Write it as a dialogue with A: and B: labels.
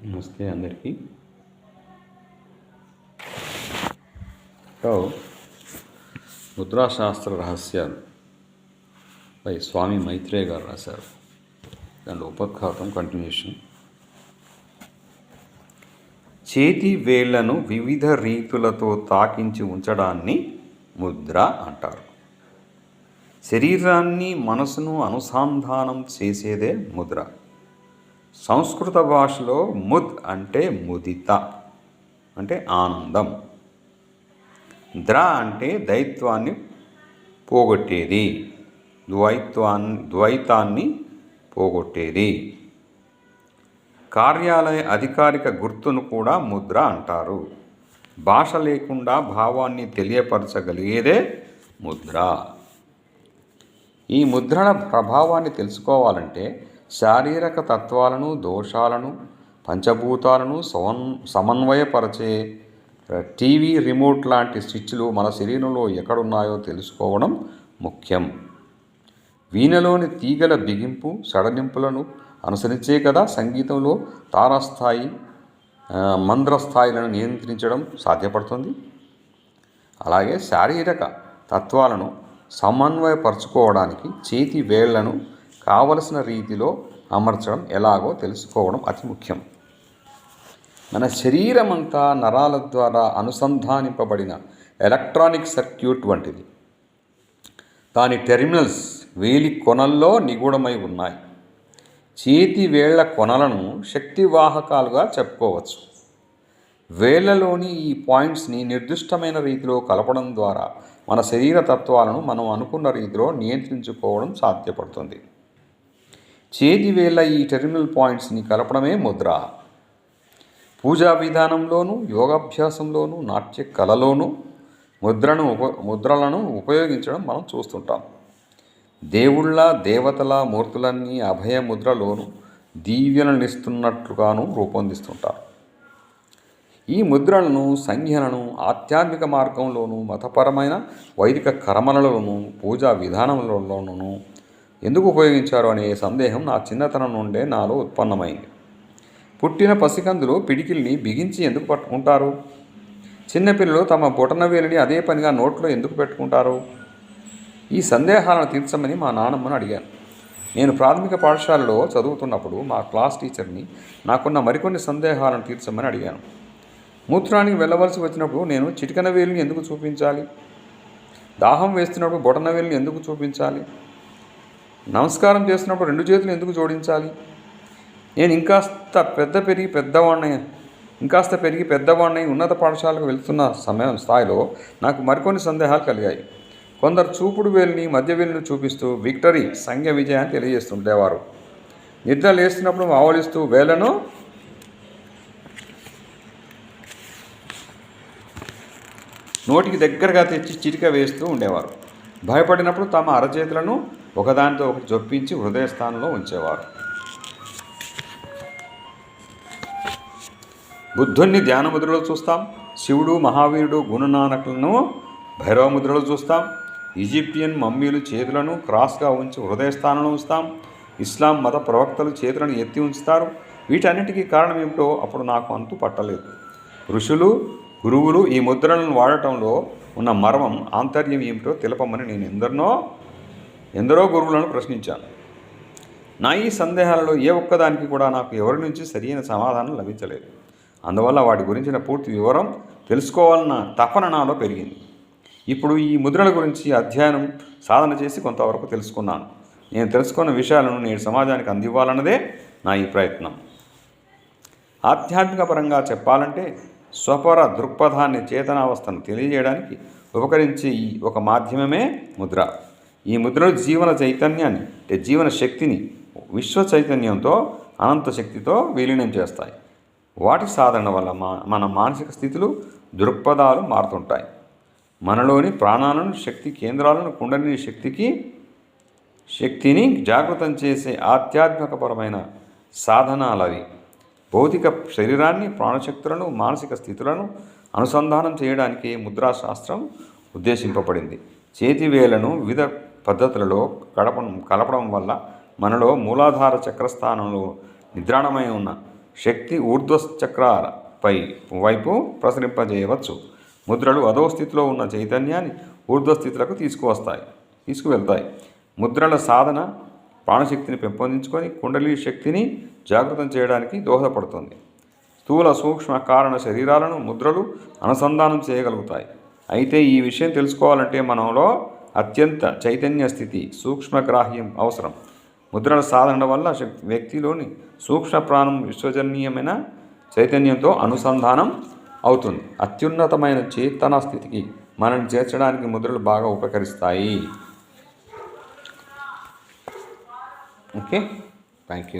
A: నమస్తే అందరికీ. సో ముద్రాశాస్త్ర రహస్యాలు పై స్వామి మైత్రేయ గారు రాశారు. దాంట్లో ఉపఖ్యాతం కంటిన్యూషన్. చేతి వేళ్లను వివిధ రీతులతో తాకించి ఉంచడాన్ని ముద్ర అంటారు. శరీరాన్ని మనసును అనుసంధానం చేసేదే ముద్ర. సంస్కృత భాషలో ముద్ అంటే ముదిత అంటే ఆనందం, ద్ర అంటే దైత్వాన్ని పోగొట్టేది, ద్వైతాన్ని పోగొట్టేది. కార్యాలయ అధికారిక గుర్తును కూడా ముద్ర అంటారు. భాష లేకుండా భావాన్ని తెలియపరచగలిగేదే ముద్ర. ఈ ముద్రల ప్రభావాన్ని తెలుసుకోవాలంటే శారీరక తత్వాలను, దోషాలను, పంచభూతాలను సమన్వయపరిచే టీవీ రిమోట్ లాంటి స్విచ్లు మన శరీరంలో ఎక్కడున్నాయో తెలుసుకోవడం ముఖ్యం. వీణలోని తీగల బిగింపు, సడలింపులను అనుసరించే కదా సంగీతంలో తారాస్థాయి, మంద్రస్థాయిలను నియంత్రించడం సాధ్యపడుతుంది. అలాగే శారీరక తత్వాలను సమన్వయపరచుకోవడానికి చేతి వేళ్లను కావలసిన రీతిలో అమర్చడం ఎలాగో తెలుసుకోవడం అతి ముఖ్యం. మన శరీరమంతా నరాల ద్వారా అనుసంధానింపబడిన ఎలక్ట్రానిక్ సర్క్యూట్ వంటిది. దాని టెర్మినల్స్ వేలి కొనల్లో నిగూఢమై ఉన్నాయి. చేతి వేళ్ల కొనలను శక్తివాహకాలుగా చెప్పుకోవచ్చు. వేళ్లలోని ఈ పాయింట్స్ని నిర్దిష్టమైన రీతిలో కలపడం ద్వారా మన శరీర తత్వాలను మనం అనుకున్న రీతిలో నియంత్రించుకోవడం సాధ్యపడుతుంది. చేతి వేళ్ల ఈ టెర్మినల్ పాయింట్స్ని కలపడమే ముద్ర. పూజా విధానంలోనూ, యోగాభ్యాసంలోనూ, నాట్య కళలోనూ ముద్రలను ఉపయోగించడం మనం చూస్తుంటాం. దేవుళ్ళ, దేవతల మూర్తులన్నీ అభయ ముద్రలోనూ దీవెనలిస్తున్నట్లుగాను రూపొందిస్తుంటారు. ఈ ముద్రలను, సంజ్ఞలను ఆధ్యాత్మిక మార్గంలోనూ, మతపరమైన వైదిక కర్మలలోనూ, పూజా విధానంలోనూ ఎందుకు ఉపయోగించారు అనే సందేహం నా చిన్నతనం నుండే నాలో ఉత్పన్నమైంది. పుట్టిన పసికందులు పిడికిల్ని బిగించి ఎందుకు పట్టుకుంటారు? చిన్నపిల్లలు తమ బొటనవేలిని అదే పనిగా నోట్లో ఎందుకు పెట్టుకుంటారు? ఈ సందేహాలను తీర్చమని మా నాన్నమ్మను అడిగాను. నేను ప్రాథమిక పాఠశాలలో చదువుతున్నప్పుడు మా క్లాస్ టీచర్ని నాకున్న మరికొన్ని సందేహాలను తీర్చమని అడిగాను. మూత్రానికి వెళ్ళవలసి వచ్చినప్పుడు నేను చిటికన వేలిని ఎందుకు చూపించాలి? దాహం వేస్తున్నప్పుడు బొటన వేలిని ఎందుకు చూపించాలి? నమస్కారం చేస్తున్నప్పుడు రెండు చేతులు ఎందుకు జోడించాలి? నేను ఇంకాస్త పెరిగి పెద్దవాడినై ఉన్నత పాఠశాలకు వెళ్తున్న స్థాయిలో నాకు మరికొన్ని సందేహాలు కలిగాయి. కొందరు చూపుడు వేలిని, మధ్య వేలిని చూపిస్తూ విక్టరీ, సంఘ విజయాన్ని తెలియజేస్తుండేవారు. నిద్ర లేస్తున్నప్పుడు ఆవలిస్తూ వేళ్లను నోటికి దగ్గరగా తెచ్చి చిటిక వేస్తూ ఉండేవారు. భయపడినప్పుడు తమ అరచేతులను ఒకదానితో ఒకటి జొప్పించి హృదయస్థానంలో ఉంచేవారు. బుద్ధుణ్ణి ధ్యాన ముద్రలో చూస్తాం. శివుడు, మహావీరుడు, గుణనానకులను భైరవ ముద్రలో చూస్తాం. ఈజిప్షియన్ మమ్మీలు చేతులను క్రాస్గా ఉంచి హృదయస్థానంలో ఉంచుతాం. ఇస్లాం మత ప్రవక్తలు చేతులను ఎత్తి ఉంచుతారు. వీటన్నిటికీ కారణం ఏమిటో అప్పుడు నాకు అంతు పట్టలేదు. ఋషులు, గురువులు ఈ ముద్రలను వాడటంలో ఉన్న మర్మం, ఆంతర్యం ఏమిటో తెలపమని నేను ఎందరో గురువులను ప్రశ్నించాను. నా ఈ సందేహాలలో ఏ ఒక్కదానికి కూడా నాకు ఎవరి నుంచి సరైన సమాధానం లభించలేదు. అందువల్ల వాటి గురించిన పూర్తి వివరం తెలుసుకోవాలన్న తపన నాలో పెరిగింది. ఇప్పుడు ఈ ముద్రల గురించి అధ్యయనం, సాధన చేసి కొంతవరకు తెలుసుకున్నాను. నేను తెలుసుకున్న విషయాలను నేడు సమాజానికి అందివ్వాలన్నదే నా ఈ ప్రయత్నం. ఆధ్యాత్మిక పరంగా చెప్పాలంటే స్వపర దృక్పథాన్ని, చేతనావస్థను తెలియజేయడానికి ఉపకరించే ఒక మాధ్యమమే ముద్ర. ఈ ముద్రలు జీవన చైతన్యాన్ని, జీవన శక్తిని విశ్వ చైతన్యంతో, అనంత శక్తితో విలీనం చేస్తాయి. వాటి సాధన వల్ల మన మానసిక స్థితులు, దృక్పథాలు మారుతుంటాయి. మనలోని ప్రాణాలను, శక్తి కేంద్రాలను, కుండలిని శక్తిని జాగృతం చేసే ఆధ్యాత్మికపరమైన సాధనాలవి. భౌతిక శరీరాన్ని, ప్రాణశక్తులను, మానసిక స్థితులను అనుసంధానం చేయడానికి ముద్రాశాస్త్రం ఉద్దేశింపబడింది. చేతివేళ్లను వివిధ పద్ధతులలో కలపడం వల్ల మనలో మూలాధార చక్రస్థానంలో నిద్రాణమై ఉన్న శక్తి ఊర్ధ్వచక్రాలపై వైపు ప్రసరింపజేయవచ్చు. ముద్రలు అధో స్థితిలో ఉన్న చైతన్యాన్ని ఊర్ధ్వస్థితులకు తీసుకువెళ్తాయి. ముద్రల సాధన ప్రాణశక్తిని పెంపొందించుకొని కుండలి శక్తిని జాగృతం చేయడానికి దోహదపడుతుంది. స్థూల సూక్ష్మ కారణ శరీరాలను ముద్రలు అనుసంధానం చేయగలుగుతాయి. అయితే ఈ విషయం తెలుసుకోవాలంటే మనలో అత్యంత చైతన్య స్థితి సూక్ష్మగ్రాహ్యం అవసరం. ముద్రల సాధన వల్ల వ్యక్తిలోని సూక్ష్మ ప్రాణం విశ్వజనీయమైన చైతన్యంతో అనుసంధానం అవుతుంది. అత్యున్నతమైన చేతన స్థితికి మనల్ని చేర్చడానికి ముద్రలు బాగా ఉపకరిస్తాయి. Okay, thank you.